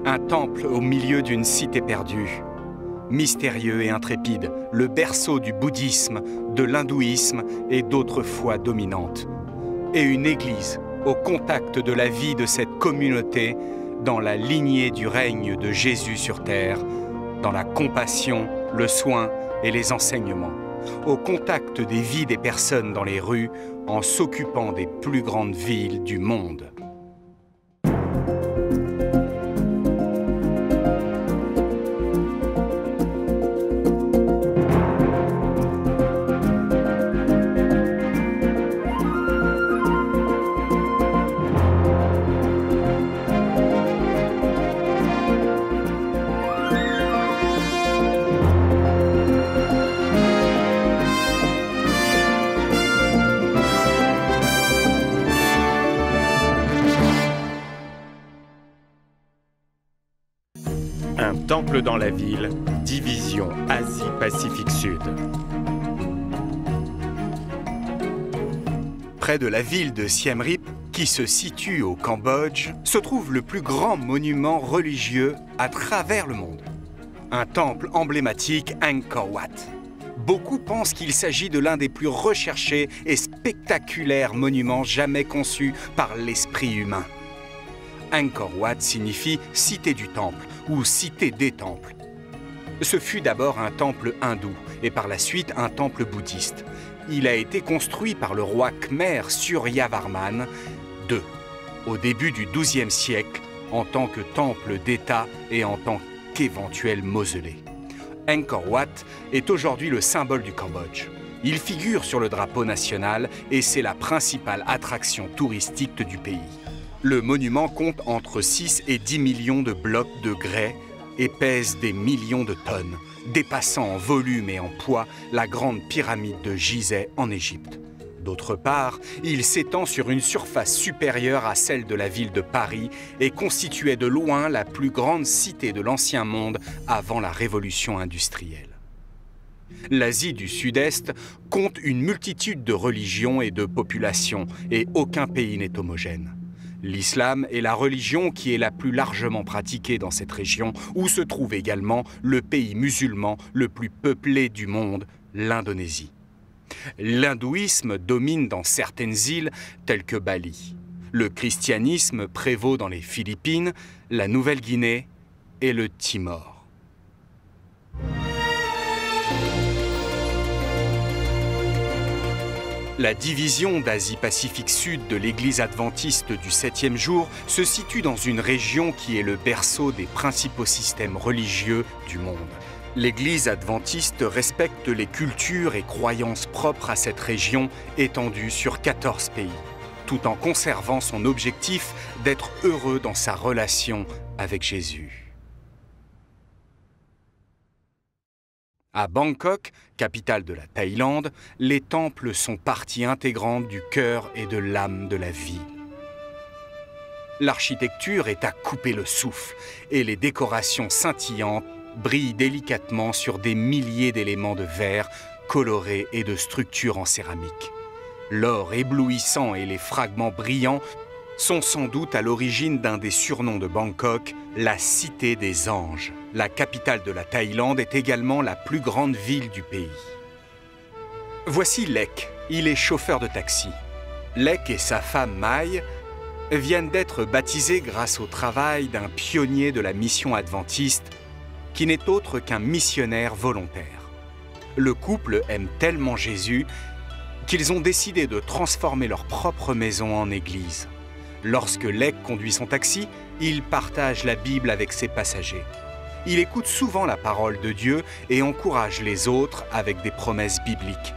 Un temple au milieu d'une cité perdue. Mystérieux et intrépide, le berceau du bouddhisme, de l'hindouisme et d'autres foi dominantes. Et une église au contact de la vie de cette communauté, dans la lignée du règne de Jésus sur terre, dans la compassion, le soin et les enseignements, au contact des vies des personnes dans les rues, en s'occupant des plus grandes villes du monde. Un temple dans la ville, division Asie-Pacifique Sud. Près de la ville de Siem Reap, qui se situe au Cambodge, se trouve le plus grand monument religieux à travers le monde. Un temple emblématique Angkor Wat. Beaucoup pensent qu'il s'agit de l'un des plus recherchés et spectaculaires monuments jamais conçus par l'esprit humain. Angkor Wat signifie « cité du temple » ou « cité des temples ». Ce fut d'abord un temple hindou et par la suite un temple bouddhiste. Il a été construit par le roi Khmer Suryavarman II au début du XIIe siècle en tant que temple d'État et en tant qu'éventuel mausolée. Angkor Wat est aujourd'hui le symbole du Cambodge. Il figure sur le drapeau national et c'est la principale attraction touristique du pays. Le monument compte entre 6 et 10 millions de blocs de grès et pèse des millions de tonnes, dépassant en volume et en poids la grande pyramide de Gizeh en Égypte. D'autre part, il s'étend sur une surface supérieure à celle de la ville de Paris et constituait de loin la plus grande cité de l'Ancien Monde avant la révolution industrielle. L'Asie du Sud-Est compte une multitude de religions et de populations et aucun pays n'est homogène. L'islam est la religion qui est la plus largement pratiquée dans cette région, où se trouve également le pays musulman le plus peuplé du monde, l'Indonésie. L'hindouisme domine dans certaines îles telles que Bali. Le christianisme prévaut dans les Philippines, la Nouvelle-Guinée et le Timor. La division d'Asie-Pacifique Sud de l'Église adventiste du 7e jour se situe dans une région qui est le berceau des principaux systèmes religieux du monde. L'Église adventiste respecte les cultures et croyances propres à cette région étendue sur 14 pays, tout en conservant son objectif d'être heureux dans sa relation avec Jésus. À Bangkok, capitale de la Thaïlande, les temples sont partie intégrante du cœur et de l'âme de la vie. L'architecture est à couper le souffle et les décorations scintillantes brillent délicatement sur des milliers d'éléments de verre colorés et de structures en céramique. L'or éblouissant et les fragments brillants sont sans doute à l'origine d'un des surnoms de Bangkok, la Cité des Anges. La capitale de la Thaïlande est également la plus grande ville du pays. Voici Lek, il est chauffeur de taxi. Lek et sa femme Mai viennent d'être baptisés grâce au travail d'un pionnier de la mission adventiste qui n'est autre qu'un missionnaire volontaire. Le couple aime tellement Jésus qu'ils ont décidé de transformer leur propre maison en église. Lorsque Lek conduit son taxi, il partage la Bible avec ses passagers. Il écoute souvent la parole de Dieu et encourage les autres avec des promesses bibliques.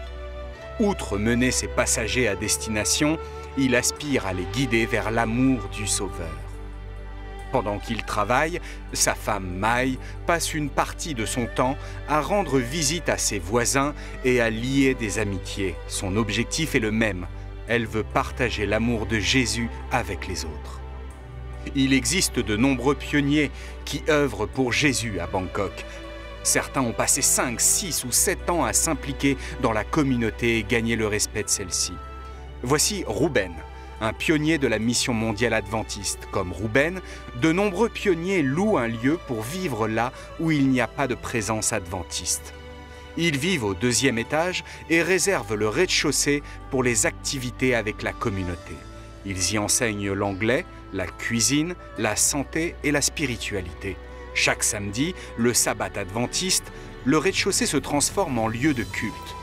Outre mener ses passagers à destination, il aspire à les guider vers l'amour du Sauveur. Pendant qu'il travaille, sa femme Mai passe une partie de son temps à rendre visite à ses voisins et à lier des amitiés. Son objectif est le même. Elle veut partager l'amour de Jésus avec les autres. Il existe de nombreux pionniers qui œuvrent pour Jésus à Bangkok. Certains ont passé 5, 6 ou 7 ans à s'impliquer dans la communauté et gagner le respect de celle-ci. Voici Ruben, un pionnier de la mission mondiale adventiste. Comme Rouben, de nombreux pionniers louent un lieu pour vivre là où il n'y a pas de présence adventiste. Ils vivent au 2e étage et réservent le rez-de-chaussée pour les activités avec la communauté. Ils y enseignent l'anglais, la cuisine, la santé et la spiritualité. Chaque samedi, le sabbat adventiste, le rez-de-chaussée se transforme en lieu de culte.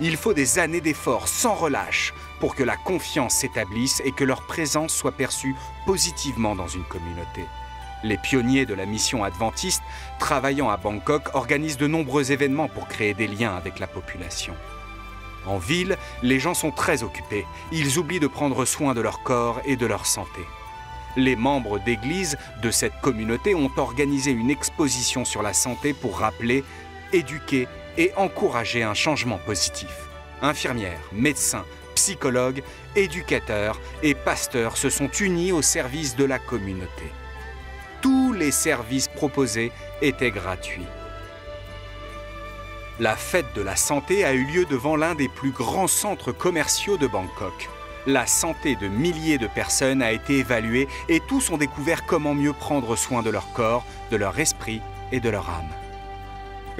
Il faut des années d'efforts sans relâche pour que la confiance s'établisse et que leur présence soit perçue positivement dans une communauté. Les pionniers de la mission adventiste, travaillant à Bangkok, organisent de nombreux événements pour créer des liens avec la population. En ville, les gens sont très occupés. Ils oublient de prendre soin de leur corps et de leur santé. Les membres d'église de cette communauté ont organisé une exposition sur la santé pour rappeler, éduquer et encourager un changement positif. Infirmières, médecins, psychologues, éducateurs et pasteurs se sont unis au service de la communauté. Tous les services proposés étaient gratuits. La fête de la santé a eu lieu devant l'un des plus grands centres commerciaux de Bangkok. La santé de milliers de personnes a été évaluée et tous ont découvert comment mieux prendre soin de leur corps, de leur esprit et de leur âme.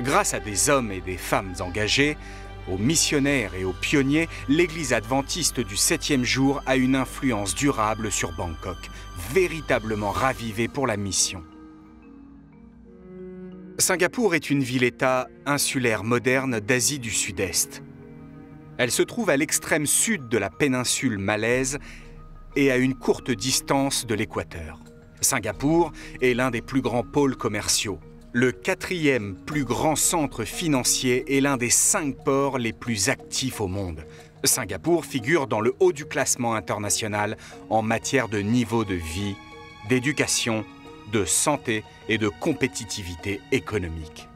Grâce à des hommes et des femmes engagés, aux missionnaires et aux pionniers, l'Église adventiste du 7e jour a une influence durable sur Bangkok, véritablement ravivée pour la mission. Singapour est une ville-État insulaire moderne d'Asie du Sud-Est. Elle se trouve à l'extrême sud de la péninsule malaise et à une courte distance de l'équateur. Singapour est l'un des plus grands pôles commerciaux. Le 4e plus grand centre financier est l'un des 5 ports les plus actifs au monde. Singapour figure dans le haut du classement international en matière de niveau de vie, d'éducation, de santé et de compétitivité économique.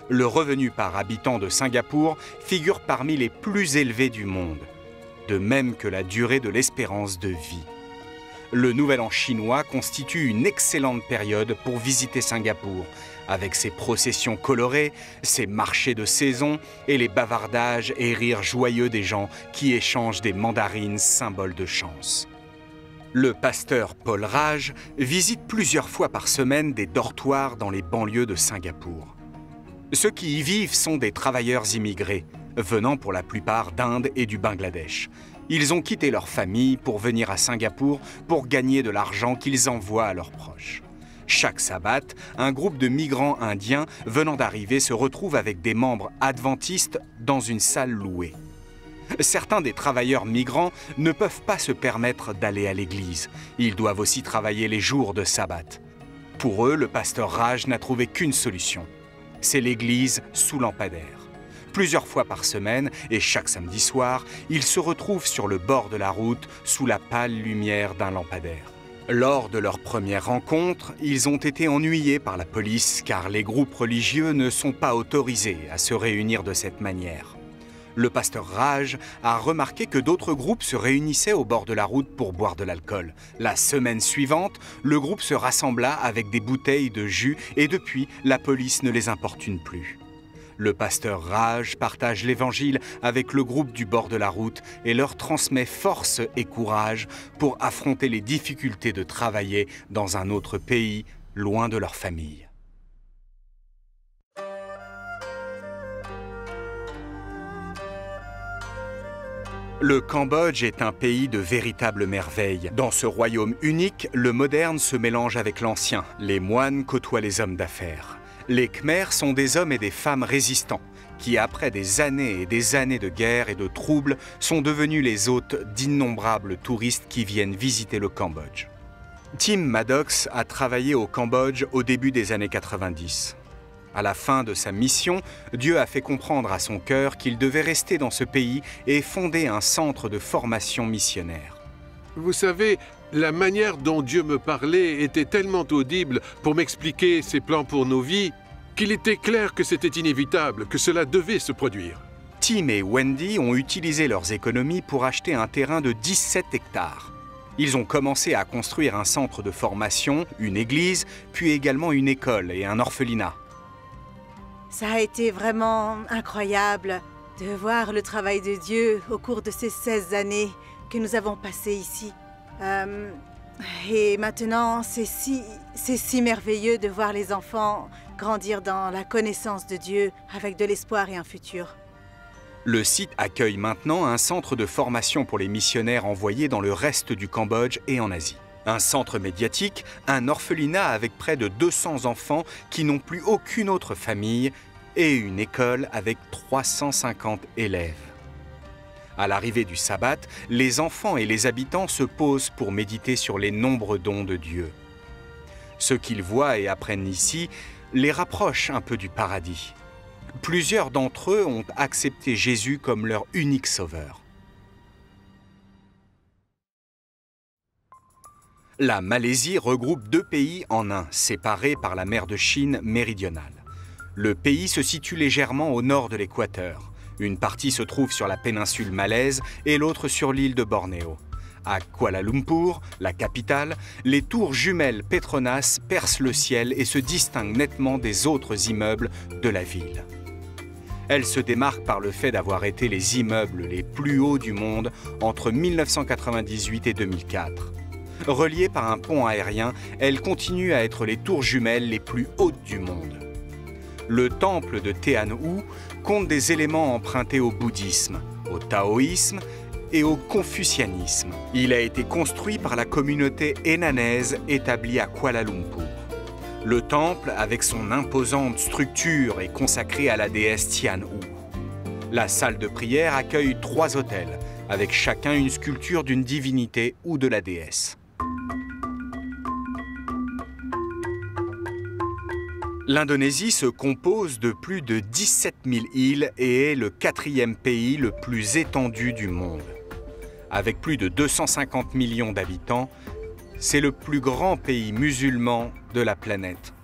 Le revenu par habitant de Singapour figure parmi les plus élevés du monde, de même que la durée de l'espérance de vie. Le Nouvel An chinois constitue une excellente période pour visiter Singapour, avec ses processions colorées, ses marchés de saison et les bavardages et rires joyeux des gens qui échangent des mandarines, symboles de chance. Le pasteur Paul Raj visite plusieurs fois par semaine des dortoirs dans les banlieues de Singapour. Ceux qui y vivent sont des travailleurs immigrés, venant pour la plupart d'Inde et du Bangladesh. Ils ont quitté leur famille pour venir à Singapour pour gagner de l'argent qu'ils envoient à leurs proches. Chaque sabbat, un groupe de migrants indiens venant d'arriver se retrouve avec des membres adventistes dans une salle louée. Certains des travailleurs migrants ne peuvent pas se permettre d'aller à l'église. Ils doivent aussi travailler les jours de sabbat. Pour eux, le pasteur Raj n'a trouvé qu'une solution. C'est l'église sous lampadaire. Plusieurs fois par semaine et chaque samedi soir, ils se retrouvent sur le bord de la route sous la pâle lumière d'un lampadaire. Lors de leur première rencontre, ils ont été ennuyés par la police car les groupes religieux ne sont pas autorisés à se réunir de cette manière. Le pasteur Raj a remarqué que d'autres groupes se réunissaient au bord de la route pour boire de l'alcool. La semaine suivante, le groupe se rassembla avec des bouteilles de jus et depuis, la police ne les importune plus. Le pasteur Raj partage l'évangile avec le groupe du bord de la route et leur transmet force et courage pour affronter les difficultés de travailler dans un autre pays, loin de leur famille. Le Cambodge est un pays de véritables merveilles. Dans ce royaume unique, le moderne se mélange avec l'ancien. Les moines côtoient les hommes d'affaires. Les Khmers sont des hommes et des femmes résistants, qui après des années et des années de guerre et de troubles, sont devenus les hôtes d'innombrables touristes qui viennent visiter le Cambodge. Tim Maddox a travaillé au Cambodge au début des années 90. À la fin de sa mission, Dieu a fait comprendre à son cœur qu'il devait rester dans ce pays et fonder un centre de formation missionnaire. Vous savez, la manière dont Dieu me parlait était tellement audible pour m'expliquer ses plans pour nos vies qu'il était clair que c'était inévitable, que cela devait se produire. Tim et Wendy ont utilisé leurs économies pour acheter un terrain de 17 hectares. Ils ont commencé à construire un centre de formation, une église, puis également une école et un orphelinat. Ça a été vraiment incroyable de voir le travail de Dieu au cours de ces 16 années que nous avons passées ici. Et maintenant, c'est si merveilleux de voir les enfants grandir dans la connaissance de Dieu avec de l'espoir et un futur. Le site accueille maintenant un centre de formation pour les missionnaires envoyés dans le reste du Cambodge et en Asie. Un centre médiatique, un orphelinat avec près de 200 enfants qui n'ont plus aucune autre famille et une école avec 350 élèves. À l'arrivée du sabbat, les enfants et les habitants se posent pour méditer sur les nombreux dons de Dieu. Ce qu'ils voient et apprennent ici les rapproche un peu du paradis. Plusieurs d'entre eux ont accepté Jésus comme leur unique sauveur. La Malaisie regroupe 2 pays en un, séparés par la mer de Chine méridionale. Le pays se situe légèrement au nord de l'équateur. Une partie se trouve sur la péninsule malaise et l'autre sur l'île de Bornéo. À Kuala Lumpur, la capitale, les tours jumelles Petronas percent le ciel et se distinguent nettement des autres immeubles de la ville. Elles se démarquent par le fait d'avoir été les immeubles les plus hauts du monde entre 1998 et 2004. Reliées par un pont aérien, elles continuent à être les tours jumelles les plus hautes du monde. Le temple de Tean U compte des éléments empruntés au bouddhisme, au taoïsme et au confucianisme. Il a été construit par la communauté hénanaise établie à Kuala Lumpur. Le temple, avec son imposante structure, est consacré à la déesse Tian U. La salle de prière accueille 3 autels, avec chacun une sculpture d'une divinité ou de la déesse. L'Indonésie se compose de plus de 17 000 îles et est le 4e pays le plus étendu du monde. Avec plus de 250 millions d'habitants, c'est le plus grand pays musulman de la planète.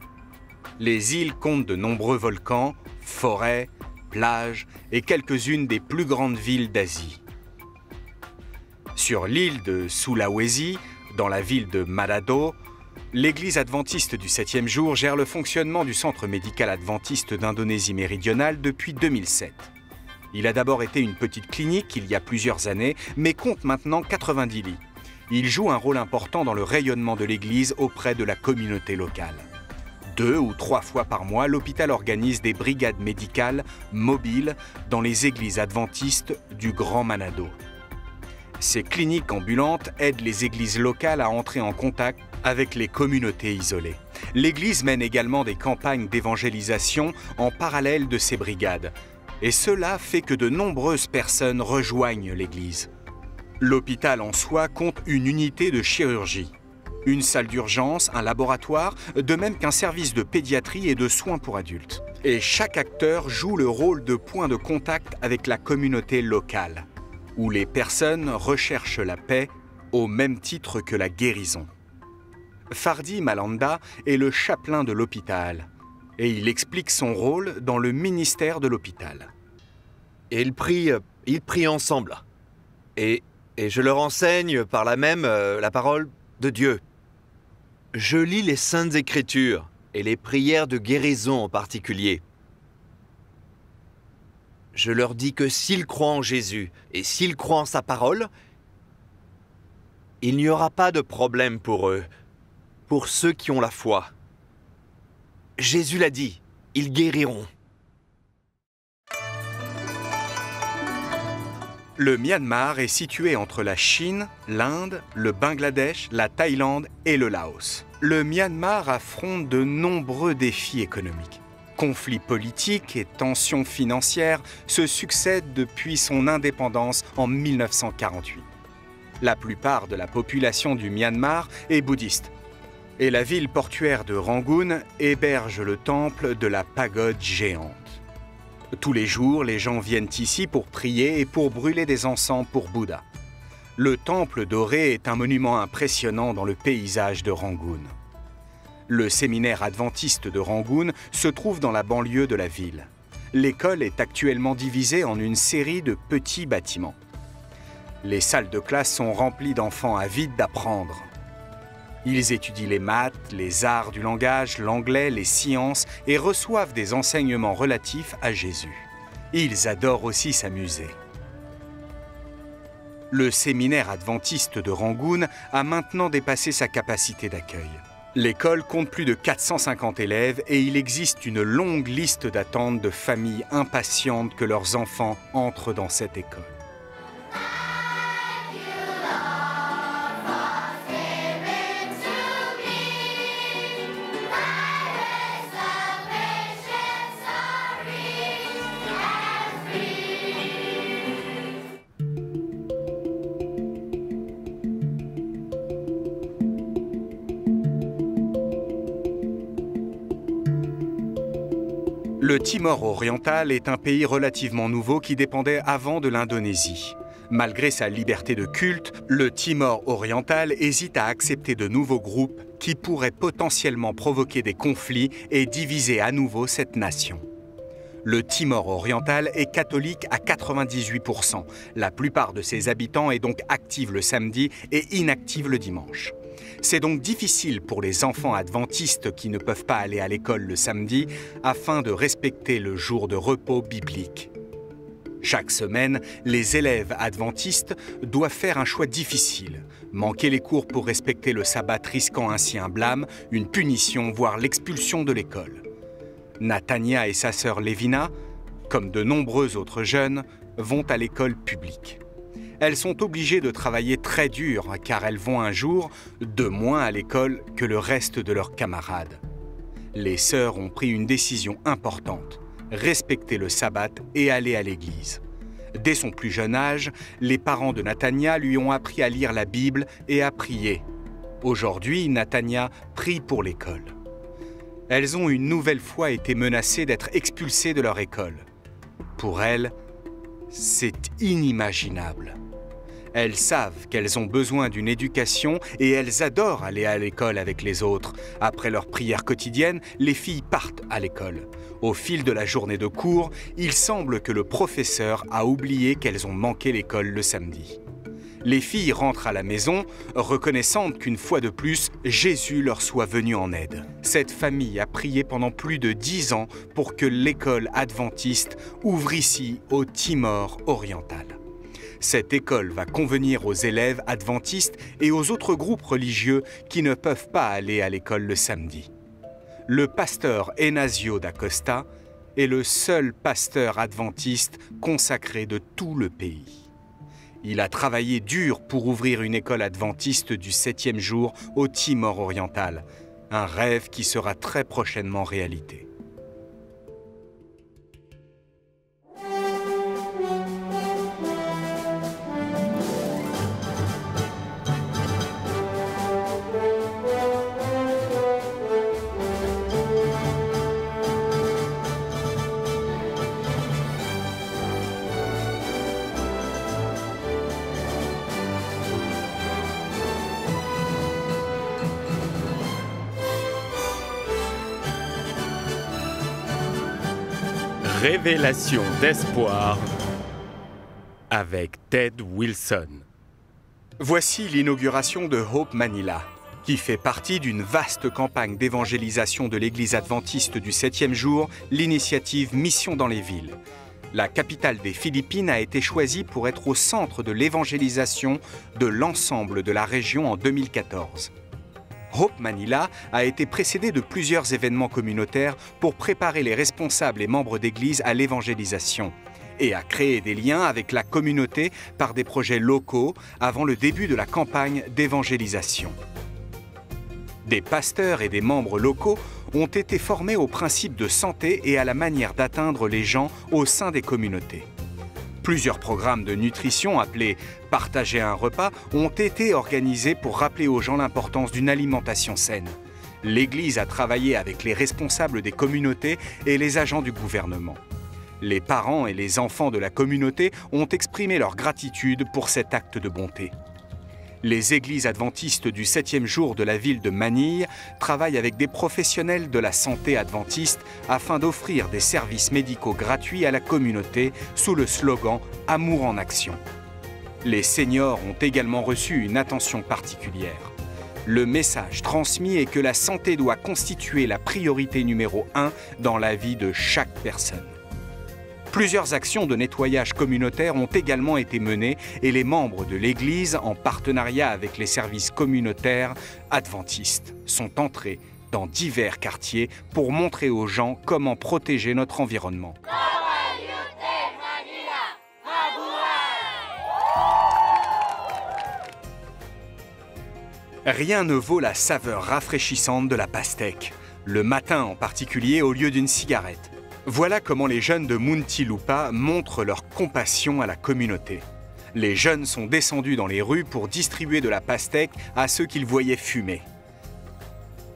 Les îles comptent de nombreux volcans, forêts, plages et quelques-unes des plus grandes villes d'Asie. Sur l'île de Sulawesi, dans la ville de Manado, l'Église adventiste du 7e jour gère le fonctionnement du centre médical adventiste d'Indonésie méridionale depuis 2007. Il a d'abord été une petite clinique il y a plusieurs années, mais compte maintenant 90 lits. Il joue un rôle important dans le rayonnement de l'Église auprès de la communauté locale. 2 ou 3 fois par mois, l'hôpital organise des brigades médicales mobiles dans les églises adventistes du Grand Manado. Ces cliniques ambulantes aident les églises locales à entrer en contact avec les communautés isolées. L'Église mène également des campagnes d'évangélisation en parallèle de ces brigades. Et cela fait que de nombreuses personnes rejoignent l'Église. L'hôpital en soi compte une unité de chirurgie, une salle d'urgence, un laboratoire, de même qu'un service de pédiatrie et de soins pour adultes. Et chaque acteur joue le rôle de point de contact avec la communauté locale, où les personnes recherchent la paix au même titre que la guérison. Fardi Malanda est le chapelain de l'hôpital et il explique son rôle dans le ministère de l'hôpital. Ils prient ensemble et je leur enseigne par là même la parole de Dieu. Je lis les Saintes Écritures et les prières de guérison en particulier. Je leur dis que s'ils croient en Jésus et s'ils croient en sa parole, il n'y aura pas de problème pour eux, pour ceux qui ont la foi. Jésus l'a dit, ils guériront. Le Myanmar est situé entre la Chine, l'Inde, le Bangladesh, la Thaïlande et le Laos. Le Myanmar affronte de nombreux défis économiques. Conflits politiques et tensions financières se succèdent depuis son indépendance en 1948. La plupart de la population du Myanmar est bouddhiste. Et la ville portuaire de Rangoon héberge le temple de la pagode géante. Tous les jours, les gens viennent ici pour prier et pour brûler des encens pour Bouddha. Le temple doré est un monument impressionnant dans le paysage de Rangoon. Le séminaire adventiste de Rangoon se trouve dans la banlieue de la ville. L'école est actuellement divisée en une série de petits bâtiments. Les salles de classe sont remplies d'enfants avides d'apprendre. Ils étudient les maths, les arts du langage, l'anglais, les sciences et reçoivent des enseignements relatifs à Jésus. Ils adorent aussi s'amuser. Le séminaire adventiste de Rangoon a maintenant dépassé sa capacité d'accueil. L'école compte plus de 450 élèves et il existe une longue liste d'attente de familles impatientes que leurs enfants entrent dans cette école. Le Timor oriental est un pays relativement nouveau qui dépendait avant de l'Indonésie. Malgré sa liberté de culte, le Timor oriental hésite à accepter de nouveaux groupes qui pourraient potentiellement provoquer des conflits et diviser à nouveau cette nation. Le Timor oriental est catholique à 98%. La plupart de ses habitants est donc active le samedi et inactive le dimanche. C'est donc difficile pour les enfants adventistes qui ne peuvent pas aller à l'école le samedi afin de respecter le jour de repos biblique. Chaque semaine, les élèves adventistes doivent faire un choix difficile. Manquer les cours pour respecter le sabbat risquant ainsi un blâme, une punition, voire l'expulsion de l'école. Nathania et sa sœur Lévina, comme de nombreux autres jeunes, vont à l'école publique. Elles sont obligées de travailler très dur car elles vont un jour de moins à l'école que le reste de leurs camarades. Les sœurs ont pris une décision importante, respecter le sabbat et aller à l'église. Dès son plus jeune âge, les parents de Nathania lui ont appris à lire la Bible et à prier. Aujourd'hui, Nathania prie pour l'école. Elles ont une nouvelle fois été menacées d'être expulsées de leur école. Pour elles, c'est inimaginable. Elles savent qu'elles ont besoin d'une éducation et elles adorent aller à l'école avec les autres. Après leur prière quotidienne, les filles partent à l'école. Au fil de la journée de cours, il semble que le professeur a oublié qu'elles ont manqué l'école le samedi. Les filles rentrent à la maison, reconnaissantes qu'une fois de plus, Jésus leur soit venu en aide. Cette famille a prié pendant plus de 10 ans pour que l'école adventiste ouvre ici au Timor oriental. Cette école va convenir aux élèves adventistes et aux autres groupes religieux qui ne peuvent pas aller à l'école le samedi. Le pasteur Enasio da Costa est le seul pasteur adventiste consacré de tout le pays. Il a travaillé dur pour ouvrir une école adventiste du 7e jour au Timor oriental, un rêve qui sera très prochainement réalité. Révélation d'espoir avec Ted Wilson. Voici l'inauguration de Hope Manila, qui fait partie d'une vaste campagne d'évangélisation de l'Église adventiste du 7e jour, l'initiative Mission dans les villes. La capitale des Philippines a été choisie pour être au centre de l'évangélisation de l'ensemble de la région en 2014. Hope Manila a été précédée de plusieurs événements communautaires pour préparer les responsables et membres d'église à l'évangélisation et à créer des liens avec la communauté par des projets locaux avant le début de la campagne d'évangélisation. Des pasteurs et des membres locaux ont été formés aux principes de santé et à la manière d'atteindre les gens au sein des communautés. Plusieurs programmes de nutrition appelés « Partager un repas » ont été organisés pour rappeler aux gens l'importance d'une alimentation saine. L'Église a travaillé avec les responsables des communautés et les agents du gouvernement. Les parents et les enfants de la communauté ont exprimé leur gratitude pour cet acte de bonté. Les églises adventistes du 7e jour de la ville de Manille travaillent avec des professionnels de la santé adventiste afin d'offrir des services médicaux gratuits à la communauté sous le slogan « Amour en action ». Les seniors ont également reçu une attention particulière. Le message transmis est que la santé doit constituer la priorité numéro 1 dans la vie de chaque personne. Plusieurs actions de nettoyage communautaire ont également été menées et les membres de l'Église, en partenariat avec les services communautaires adventistes, sont entrés dans divers quartiers pour montrer aux gens comment protéger notre environnement. Rien ne vaut la saveur rafraîchissante de la pastèque, le matin en particulier au lieu d'une cigarette. Voilà comment les jeunes de Muntinlupa montrent leur compassion à la communauté. Les jeunes sont descendus dans les rues pour distribuer de la pastèque à ceux qu'ils voyaient fumer.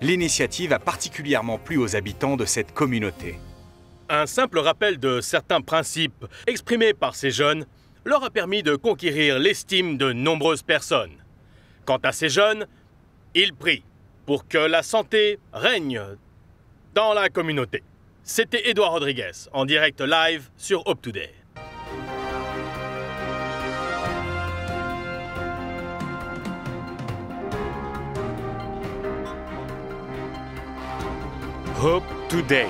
L'initiative a particulièrement plu aux habitants de cette communauté. Un simple rappel de certains principes exprimés par ces jeunes leur a permis de conquérir l'estime de nombreuses personnes. Quant à ces jeunes, ils prient pour que la santé règne dans la communauté. C'était Edouard Rodriguez, en direct live sur Hope Today. Hope Today.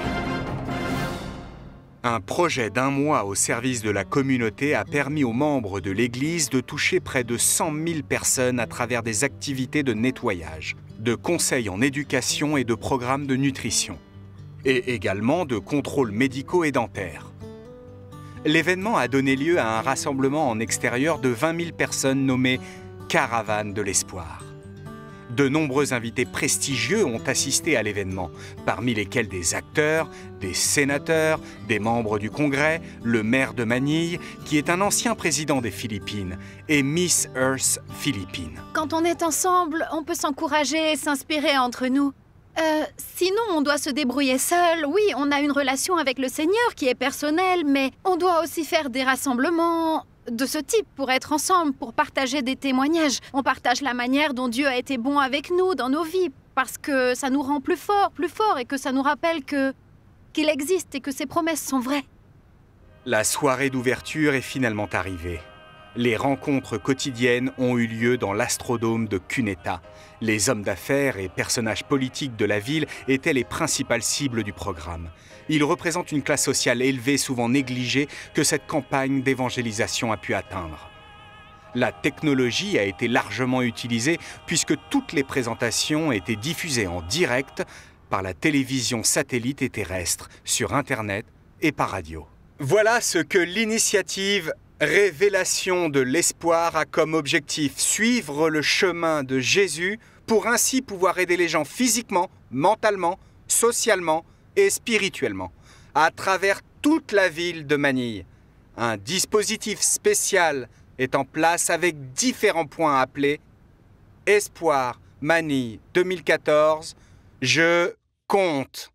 Un projet d'1 mois au service de la communauté a permis aux membres de l'Église de toucher près de 100 000 personnes à travers des activités de nettoyage, de conseils en éducation et de programmes de nutrition, et également de contrôles médicaux et dentaires. L'événement a donné lieu à un rassemblement en extérieur de 20 000 personnes nommé « Caravane de l'Espoir ». De nombreux invités prestigieux ont assisté à l'événement, parmi lesquels des acteurs, des sénateurs, des membres du Congrès, le maire de Manille, qui est un ancien président des Philippines, et Miss Earth Philippines. Quand on est ensemble, on peut s'encourager et s'inspirer entre nous. Sinon, on doit se débrouiller seul. Oui, on a une relation avec le Seigneur qui est personnelle, mais on doit aussi faire des rassemblements de ce type pour être ensemble, pour partager des témoignages. On partage la manière dont Dieu a été bon avec nous dans nos vies, parce que ça nous rend plus forts, et que ça nous rappelle qu'il existe et que ses promesses sont vraies. La soirée d'ouverture est finalement arrivée. Les rencontres quotidiennes ont eu lieu dans l'astrodome de Cuneta. Les hommes d'affaires et personnages politiques de la ville étaient les principales cibles du programme. Ils représentent une classe sociale élevée, souvent négligée, que cette campagne d'évangélisation a pu atteindre. La technologie a été largement utilisée puisque toutes les présentations étaient diffusées en direct par la télévision satellite et terrestre, sur Internet et par radio. Voilà ce que l'initiative Révélation de l'Espoir a comme objectif: suivre le chemin de Jésus pour ainsi pouvoir aider les gens physiquement, mentalement, socialement et spirituellement, à travers toute la ville de Manille. Un dispositif spécial est en place avec différents points appelés Espoir Manille 2014, je compte.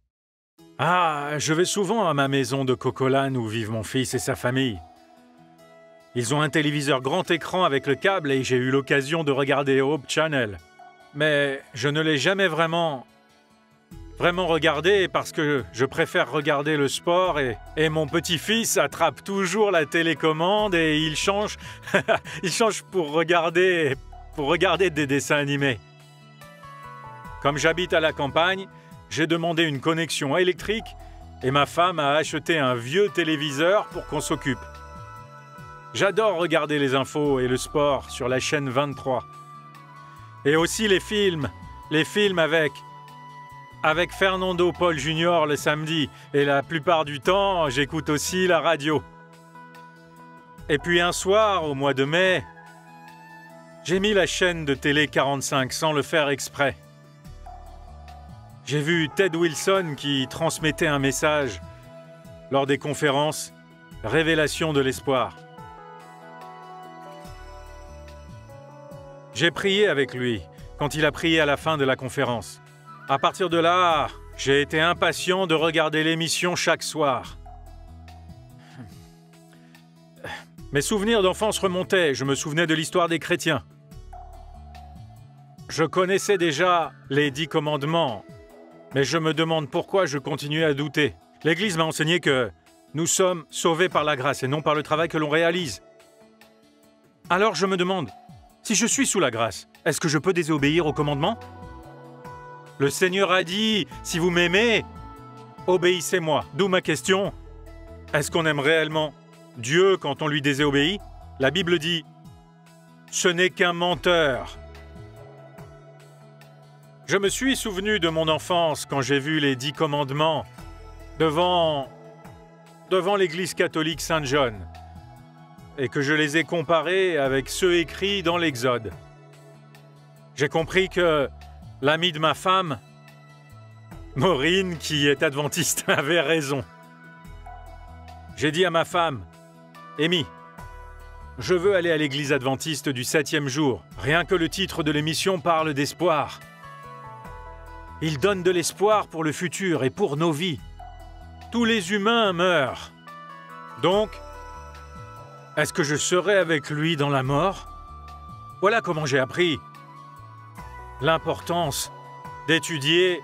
Ah, je vais souvent à ma maison de Coquelin où vivent mon fils et sa famille. Ils ont un téléviseur grand écran avec le câble et j'ai eu l'occasion de regarder Hope Channel. Mais je ne l'ai jamais vraiment regardé parce que je préfère regarder le sport et mon petit-fils attrape toujours la télécommande et il change, il change pour regarder des dessins animés. Comme j'habite à la campagne, j'ai demandé une connexion électrique et ma femme a acheté un vieux téléviseur pour qu'on s'occupe. J'adore regarder les infos et le sport sur la chaîne 23. Et aussi les films avec Fernando Paul Jr. le samedi. Et la plupart du temps, j'écoute aussi la radio. Et puis un soir, au mois de mai, j'ai mis la chaîne de télé 45 sans le faire exprès. J'ai vu Ted Wilson qui transmettait un message lors des conférences Révélation de l'Espoir. J'ai prié avec lui quand il a prié à la fin de la conférence. À partir de là, j'ai été impatient de regarder l'émission chaque soir. Mes souvenirs d'enfance remontaient, je me souvenais de l'histoire des chrétiens. Je connaissais déjà les 10 commandements, mais je me demande pourquoi je continuais à douter. L'Église m'a enseigné que nous sommes sauvés par la grâce et non par le travail que l'on réalise. Alors je me demande, si je suis sous la grâce, est-ce que je peux désobéir aux commandements ? Le Seigneur a dit, si vous m'aimez, obéissez-moi. D'où ma question, Est-ce qu'on aime réellement Dieu quand on lui désobéit? La Bible dit « Ce n'est qu'un menteur ». Je me suis souvenu de mon enfance quand j'ai vu les 10 commandements devant l'église catholique Saint-John et que je les ai comparés avec ceux écrits dans l'Exode. J'ai compris que l'ami de ma femme, Maureen, qui est adventiste, avait raison. J'ai dit à ma femme, « Amy, je veux aller à l'église adventiste du 7e jour. Rien que le titre de l'émission parle d'espoir. Il donne de l'espoir pour le futur et pour nos vies. Tous les humains meurent. Donc, est-ce que je serai avec lui dans la mort? Voilà comment j'ai appris l'importance d'étudier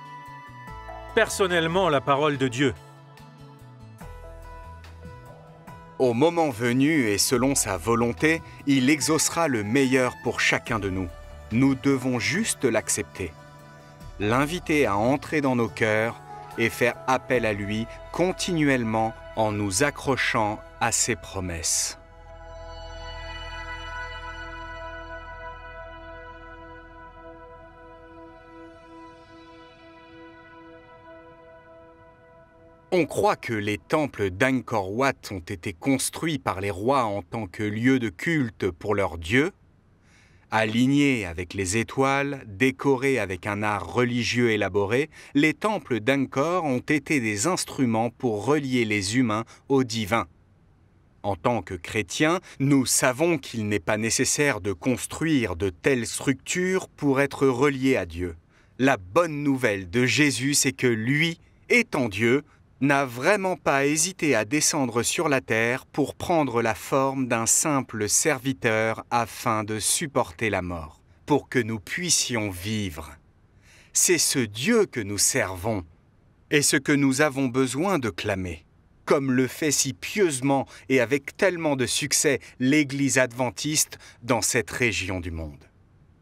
personnellement la parole de Dieu. Au moment venu et selon sa volonté, il exaucera le meilleur pour chacun de nous. Nous devons juste l'accepter, l'inviter à entrer dans nos cœurs et faire appel à lui continuellement en nous accrochant à ses promesses. On croit que les temples d'Angkor Wat ont été construits par les rois en tant que lieu de culte pour leurs dieux. Alignés avec les étoiles, décorés avec un art religieux élaboré, les temples d'Angkor ont été des instruments pour relier les humains au divin. En tant que chrétiens, nous savons qu'il n'est pas nécessaire de construire de telles structures pour être reliés à Dieu. La bonne nouvelle de Jésus, c'est que lui, étant Dieu, n'a vraiment pas hésité à descendre sur la terre pour prendre la forme d'un simple serviteur afin de supporter la mort, pour que nous puissions vivre. C'est ce Dieu que nous servons et ce que nous avons besoin de clamer, comme le fait si pieusement et avec tellement de succès l'Église adventiste dans cette région du monde.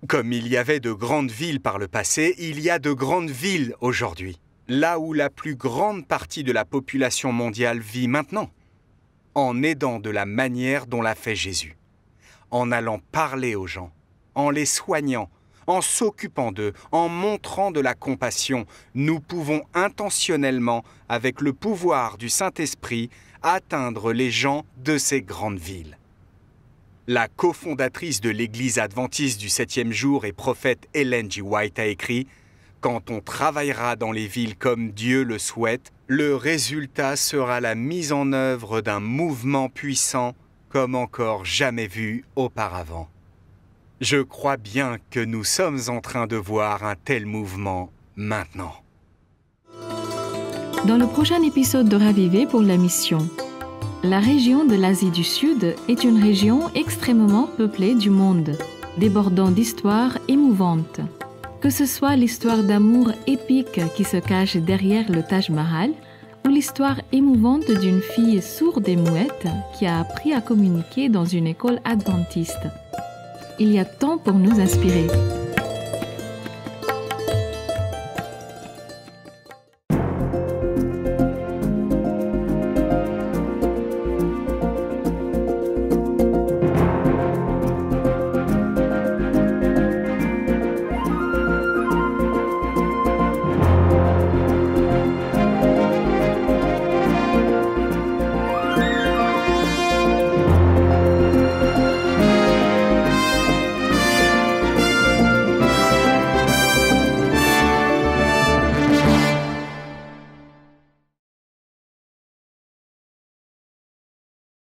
Comme il y avait de grandes villes par le passé, il y a de grandes villes aujourd'hui. Là où la plus grande partie de la population mondiale vit maintenant, en aidant de la manière dont l'a fait Jésus, en allant parler aux gens, en les soignant, en s'occupant d'eux, en montrant de la compassion, nous pouvons intentionnellement, avec le pouvoir du Saint-Esprit, atteindre les gens de ces grandes villes. La cofondatrice de l'Église adventiste du 7e jour et prophète Ellen G. White a écrit « Quand on travaillera dans les villes comme Dieu le souhaite, le résultat sera la mise en œuvre d'un mouvement puissant comme encore jamais vu auparavant. » Je crois bien que nous sommes en train de voir un tel mouvement maintenant. Dans le prochain épisode de Raviver pour la mission, la région de l'Asie du Sud est une région extrêmement peuplée du monde, débordant d'histoires émouvantes. Que ce soit l'histoire d'amour épique qui se cache derrière le Taj Mahal ou l'histoire émouvante d'une fille sourde et muette qui a appris à communiquer dans une école adventiste. Il y a tant pour nous inspirer.